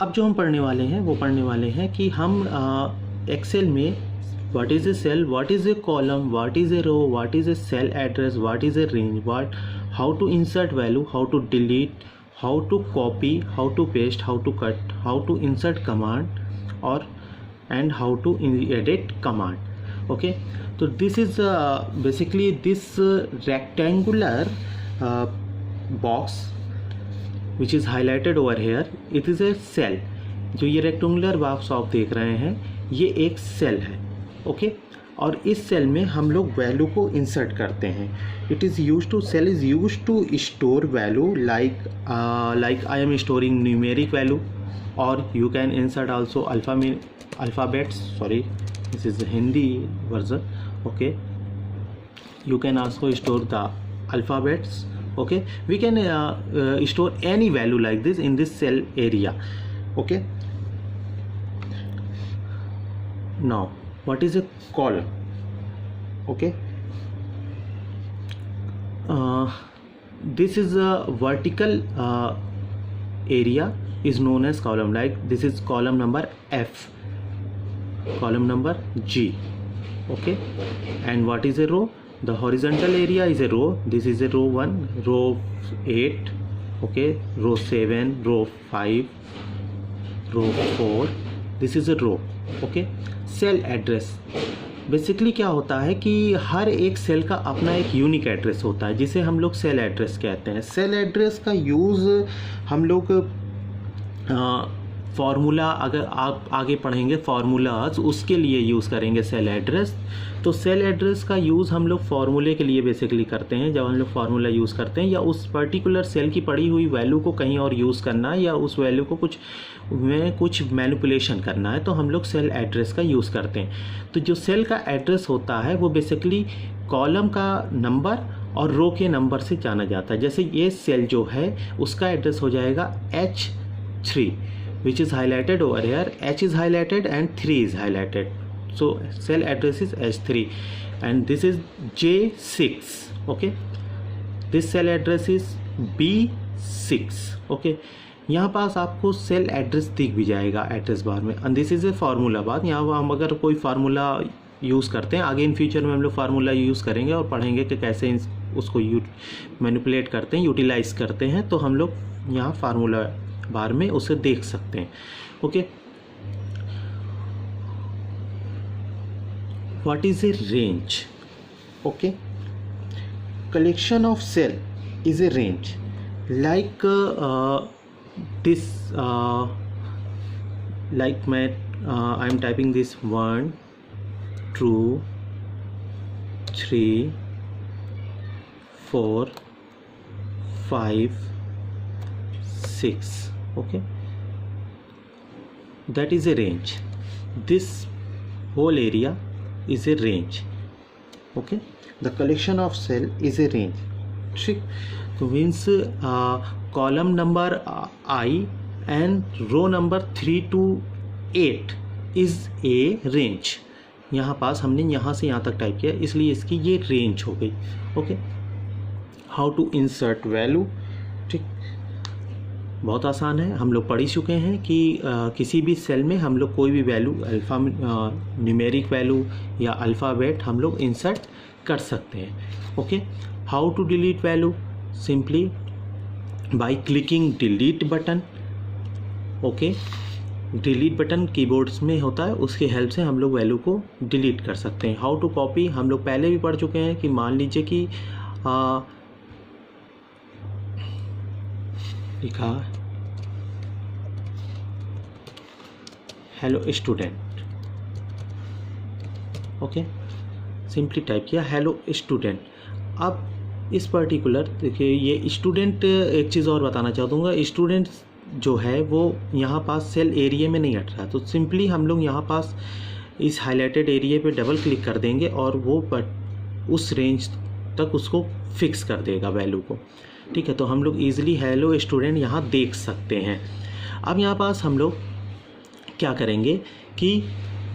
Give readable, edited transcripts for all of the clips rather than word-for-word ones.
अब जो हम पढ़ने वाले हैं वो पढ़ने वाले हैं कि हम एक्सेल में what is a cell, what is a column, what is a row, what is a cell address, what is a range, what how to insert value, how to delete, how to copy, how to paste, how to cut, how to insert command और and how to edit command. Okay, तो this is basically this rectangular box which is highlighted over here, it is a cell. जो ये rectangular box आप देख रहे हैं ये एक सेल है. ओके, और इस सेल में हम लोग वैल्यू को इंसर्ट करते हैं. It is use to cell is use to store value like I am storing numeric value और you can insert also alphabets. Sorry, this is Hindi version. Okay, you can also store the alphabets. Okay, we can store any value like this in this cell area. Okay, now what is a column? Okay, this is a vertical area is known as column. Like this is column number F, column number G. Okay, and what is a row? The horizontal area is a row. This is a row 1, row 8, okay, row 7, row 5, row 4. This is a row. Okay, cell address basically क्या होता है कि हर एक cell का अपना एक unique address होता है जिसे हम लोग सेल एड्रेस कहते हैं. सेल एड्रेस का यूज़ हम लोग फार्मूला, अगर आप आगे पढ़ेंगे फार्मूलाज, उसके लिए यूज़ करेंगे सेल एड्रेस. तो सेल एड्रेस का यूज़ हम लोग फार्मूले के लिए बेसिकली करते हैं. जब हम लोग फार्मूला यूज़ करते हैं या उस पर्टिकुलर सेल की पड़ी हुई वैल्यू को कहीं और यूज़ करना है या उस वैल्यू को कुछ मैनिपुलेशन करना है तो हम लोग सेल एड्रेस का यूज़ करते हैं. तो जो सेल का एड्रेस होता है वो बेसिकली कॉलम का नंबर और रो के नंबर से जाना जाता है. जैसे ये सेल जो है उसका एड्रेस हो जाएगा H3, which is highlighted over here. H is highlighted and 3 is highlighted. So cell address is H3 and this is J6. Okay, this cell address is B6. Okay, यहाँ पास आपको सेल एड्रेस दिख भी जाएगा address bar में. And this is a formula बार. यहाँ हम अगर कोई फार्मूला यूज़ करते हैं, आगे इन फ्यूचर में हम लोग फार्मूला यूज़ करेंगे और पढ़ेंगे कि कैसे उसको मैनिपुलेट करते हैं, यूटिलाइज करते हैं. तो हम लोग यहाँ फार्मूला बार में उसे देख सकते हैं. Okay, what is a range? Okay, collection of cell is a range like this, like मैं I am typing this 1 2 3 4 5 6. Okay, that is a range. This whole area is a range. Okay, the collection of cell is a range. ठीक, तो means column number I and row number 3 to 8 is a range. यहाँ पास हमने यहाँ से यहाँ तक type किया इसलिए इसकी ये रेंज हो गई. Okay, how to insert value. ठीक, बहुत आसान है, हम लोग पढ़ ही चुके हैं कि किसी भी सेल में हम लोग कोई भी वैल्यू न्यूमेरिक वैल्यू या अल्फ़ाबेट हम लोग इंसर्ट कर सकते हैं. Okay, how to delete value? Simply by clicking delete button. Okay, delete button keyboards में होता है, उसके हेल्प से हम लोग वैल्यू को डिलीट कर सकते हैं. हाउ टू कॉपी हम लोग पहले भी पढ़ चुके हैं कि मान लीजिए कि लिखा hello student. Okay, simply type किया हेलो स्टूडेंट. अब इस पर्टिकुलर देखिए ये स्टूडेंट, एक चीज़ और बताना चाहूँगा, स्टूडेंट जो है वो यहाँ पास सेल एरिया में नहीं हट रहा है. तो सिंपली हम लोग यहाँ पास इस हाईलाइटेड एरिया पे डबल क्लिक कर देंगे और वो उस रेंज तक उसको फिक्स कर देगा वैल्यू को. ठीक है, तो हम लोग ईजिली हेलो स्टूडेंट यहाँ देख सकते हैं. अब यहाँ पास हम लोग क्या करेंगे कि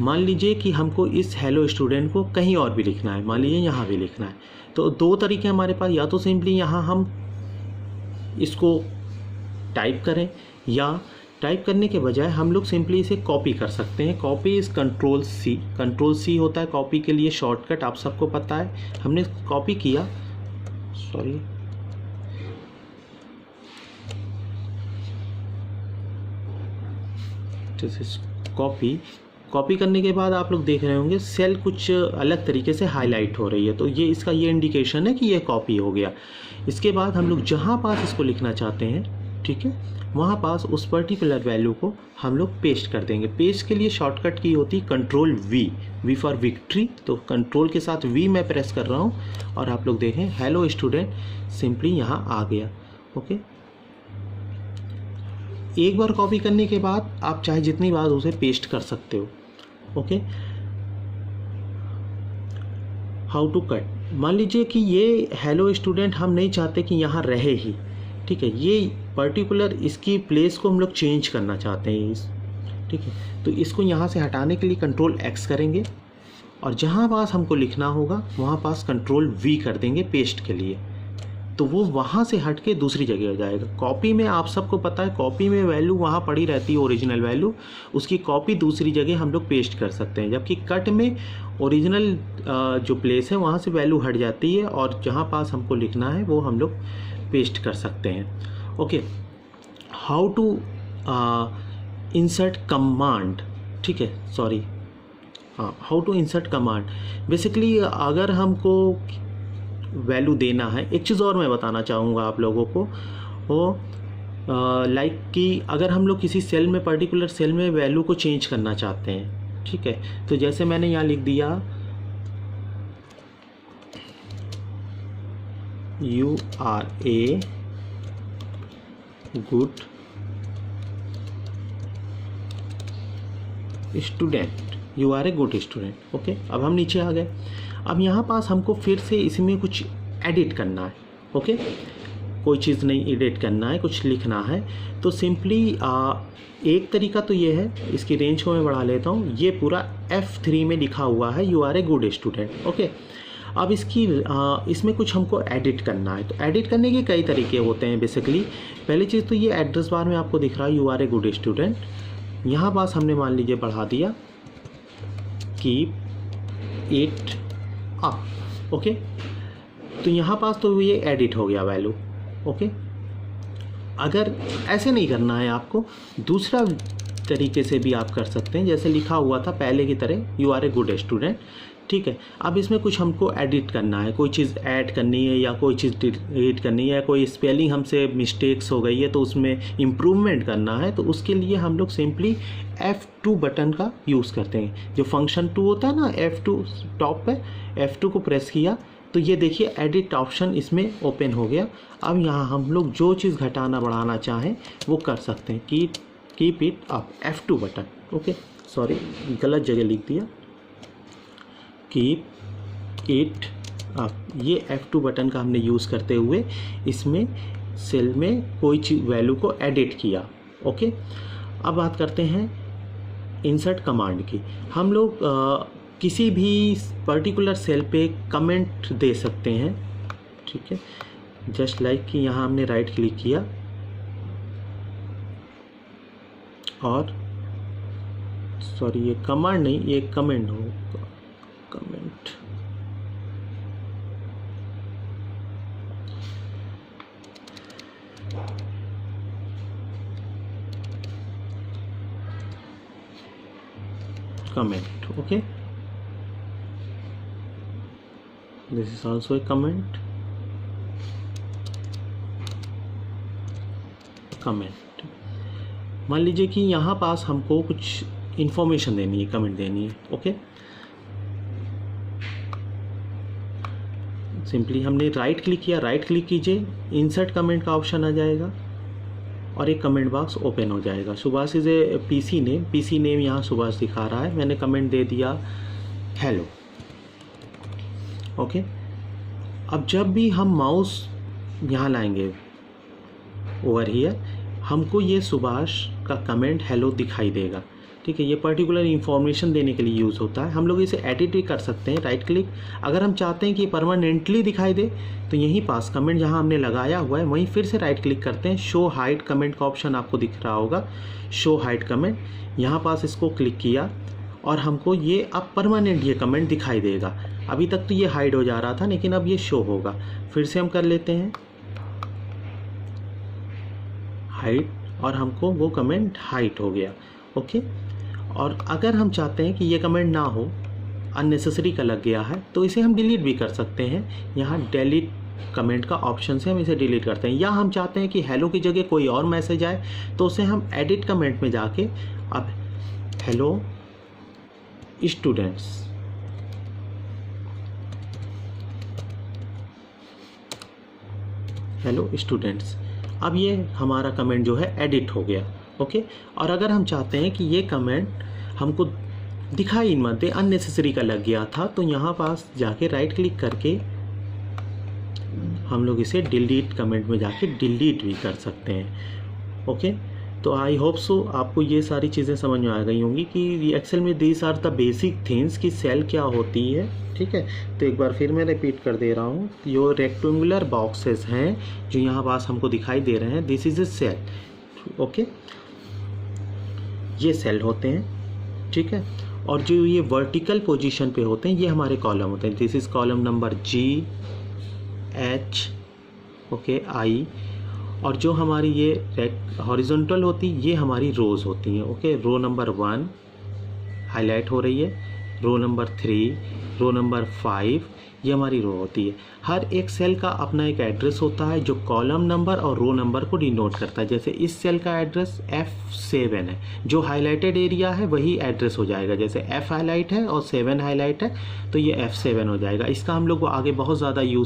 मान लीजिए कि हमको इस हेलो स्टूडेंट को कहीं और भी लिखना है, मान लीजिए यहाँ भी लिखना है. तो दो तरीके हमारे पास, या तो सिंपली यहाँ हम इसको टाइप करें या टाइप करने के बजाय हम लोग सिंपली इसे कॉपी कर सकते हैं। कॉपी इज़ कंट्रोल C होता है कॉपी के लिए शॉर्टकट, आप सबको पता है। हमने कॉपी किया, सॉरी दिस इज कॉपी करने के बाद आप लोग देख रहे होंगे सेल कुछ अलग तरीके से हाईलाइट हो रही है, तो ये इसका ये इंडिकेशन है कि ये कॉपी हो गया। इसके बाद हम लोग जहाँ पास इसको लिखना चाहते हैं, ठीक है, वहाँ पास उस पर्टिकुलर वैल्यू को हम लोग पेस्ट कर देंगे। पेस्ट के लिए शॉर्टकट की होती है कंट्रोल वी फॉर विक्ट्री, तो कंट्रोल के साथ वी मैं प्रेस कर रहा हूँ और आप लोग देखें हेलो स्टूडेंट सिंपली यहाँ आ गया। ओके, एक बार कॉपी करने के बाद आप चाहे जितनी बार उसे पेस्ट कर सकते हो। ओके, हाउ टू कट, मान लीजिए कि ये हेलो स्टूडेंट हम नहीं चाहते कि यहाँ रहे ही, ठीक है, ये पर्टिकुलर इसकी प्लेस को हम लोग चेंज करना चाहते हैं, ठीक है, तो इसको यहाँ से हटाने के लिए कंट्रोल X करेंगे और जहाँ पास हमको लिखना होगा वहाँ पास कंट्रोल V कर देंगे पेस्ट के लिए, तो वो वहाँ से हट के दूसरी जगह हो जाएगा। कॉपी में आप सबको पता है कॉपी में वैल्यू वहाँ पड़ी रहती है ओरिजिनल वैल्यू, उसकी कॉपी दूसरी जगह हम लोग पेस्ट कर सकते हैं, जबकि कट में ओरिजिनल जो प्लेस है वहाँ से वैल्यू हट जाती है और जहाँ पास हमको लिखना है वो हम लोग पेस्ट कर सकते हैं। Okay, how to insert command, ठीक है, सॉरी हाँ, how to insert command. Basically अगर हमको वैल्यू देना है, एक चीज़ और मैं बताना चाहूँगा आप लोगों को, वो लाइक कि अगर हम लोग किसी सेल में पर्टिकुलर सेल में वैल्यू को चेंज करना चाहते हैं, ठीक है, तो जैसे मैंने यहाँ लिख दिया you are a good student, you are a good student. Okay, अब हम नीचे आ गए। अब यहाँ पास हमको फिर से इसमें कुछ एडिट करना है। ओके, कोई चीज़ नहीं एडिट करना है, कुछ लिखना है, तो सिंपली एक तरीका तो ये है, इसकी रेंज को मैं बढ़ा लेता हूँ, ये पूरा F3 में लिखा हुआ है you are a good student. Okay, अब इसमें कुछ हमको एडिट करना है, तो एडिट करने के कई तरीके होते हैं। बेसिकली पहली चीज़ तो ये एड्रेस बार में आपको दिख रहा है you are a good student, यहाँ पास हमने मान लीजिए बढ़ा दिया कीप इट अप। ओके, तो यहाँ पास तो ये एडिट हो गया वैल्यू। ओके, अगर ऐसे नहीं करना है आपको, दूसरा तरीके से भी आप कर सकते हैं, जैसे लिखा हुआ था पहले की तरह you are a good student, ठीक है। अब इसमें कुछ हमको एडिट करना है, कोई चीज़ ऐड करनी है या कोई चीज़ डिलीट करनी है, कोई स्पेलिंग हमसे मिस्टेक्स हो गई है तो उसमें इम्प्रूवमेंट करना है, तो उसके लिए हम लोग सिंपली F2 बटन का यूज़ करते हैं। जो फंक्शन 2 होता है ना, F2 टॉप पे, F2 को प्रेस किया तो ये देखिए एडिट ऑप्शन इसमें ओपन हो गया। अब यहाँ हम लोग जो चीज़ घटाना बढ़ाना चाहें वो कर सकते हैं। Keep it up, F2 button. Okay, sorry गलत जगह लिख दिया, कीप इट अप, ये F2 बटन का हमने यूज़ करते हुए इसमें सेल में कोई चीज़ वैल्यू को एडिट किया। ओके, अब बात करते हैं इंसर्ट कमांड की। हम लोग किसी भी पर्टिकुलर सेल पे कमेंट दे सकते हैं, ठीक है, जस्ट लाइक कि यहाँ हमने राइट क्लिक किया और सॉरी ये कमांड नहीं, ये कमेंट होगा, comment, comment. Okay, this is also a comment, comment. मान लीजिए कि यहाँ पास हमको कुछ इन्फॉर्मेशन देनी है, कमेंट देनी है। ओके, सिंपली हमने राइट क्लिक किया, राइट क्लिक कीजिए, इंसर्ट कमेंट का ऑप्शन आ जाएगा और एक कमेंट बॉक्स ओपन हो जाएगा। Subhash is a PC name यहाँ सुभाष दिखा रहा है, मैंने कमेंट दे दिया हेलो। ओके, अब जब भी हम माउस यहाँ लाएंगे ओवर हियर, हमको ये सुभाष का कमेंट हेलो दिखाई देगा। ठीक है, ये पर्टिकुलर इंफॉर्मेशन देने के लिए यूज़ होता है। हम लोग इसे एडिट भी कर सकते हैं, राइट क्लिक। अगर हम चाहते हैं कि परमानेंटली दिखाई दे तो यहीं पास कमेंट जहां हमने लगाया हुआ है वहीं फिर से राइट क्लिक करते हैं। शो हाइड कमेंट का ऑप्शन आपको दिख रहा होगा, शो हाइड कमेंट, यहाँ पास इसको क्लिक किया और हमको ये अब परमानेंट ये कमेंट दिखाई देगा। अभी तक तो ये हाइड हो जा रहा था लेकिन अब ये शो होगा। फिर से हम कर लेते हैं हाइड और हमको वो कमेंट हाइड हो गया। ओके, और अगर हम चाहते हैं कि ये कमेंट ना हो, अननेसेसरी का लग गया है, तो इसे हम डिलीट भी कर सकते हैं। यहाँ डिलीट कमेंट का ऑप्शन से हम इसे डिलीट करते हैं। या हम चाहते हैं कि हेलो की जगह कोई और मैसेज आए तो उसे हम एडिट कमेंट में जाके अब हेलो स्टूडेंट्स, हेलो स्टूडेंट्स, अब ये हमारा कमेंट जो है एडिट हो गया। ओके, और अगर हम चाहते हैं कि ये कमेंट हमको दिखाई मत दे, अननेसेसरी का लग गया था, तो यहाँ पास जाके राइट क्लिक करके हम लोग इसे डिलीट कमेंट में जाके डिलीट भी कर सकते हैं। ओके, तो आई होप सो आपको ये सारी चीज़ें समझ में आ गई होंगी कि एक्सेल में these are the basic things कि सेल क्या होती है। ठीक है, तो एक बार फिर मैं रिपीट कर दे रहा हूँ, जो रेक्टेंगुलर बॉक्सेस हैं जो यहाँ पास हमको दिखाई दे रहे हैं, this is a cell. Okay, ये सेल होते हैं। ठीक है, और जो ये वर्टिकल पोजीशन पे होते हैं ये हमारे कॉलम होते हैं। This is column number G H okay I, और जो हमारी ये हॉरिजॉन्टल होती ये हमारी रोज़ होती हैं। ओके, रो नंबर 1 हाईलाइट हो रही है, रो नंबर 3, रो नंबर 5, ये हमारी रो होती है। हर एक सेल का अपना एक एड्रेस होता है जो कॉलम नंबर और रो नंबर को डिनोट करता है। जैसे इस सेल का एड्रेस F7 है, जो हाईलाइटेड एरिया है वही एड्रेस हो जाएगा। जैसे F हाईलाइट है और 7 हाईलाइट है तो ये F7 हो जाएगा। इसका हम लोग आगे बहुत ज़्यादा यूज़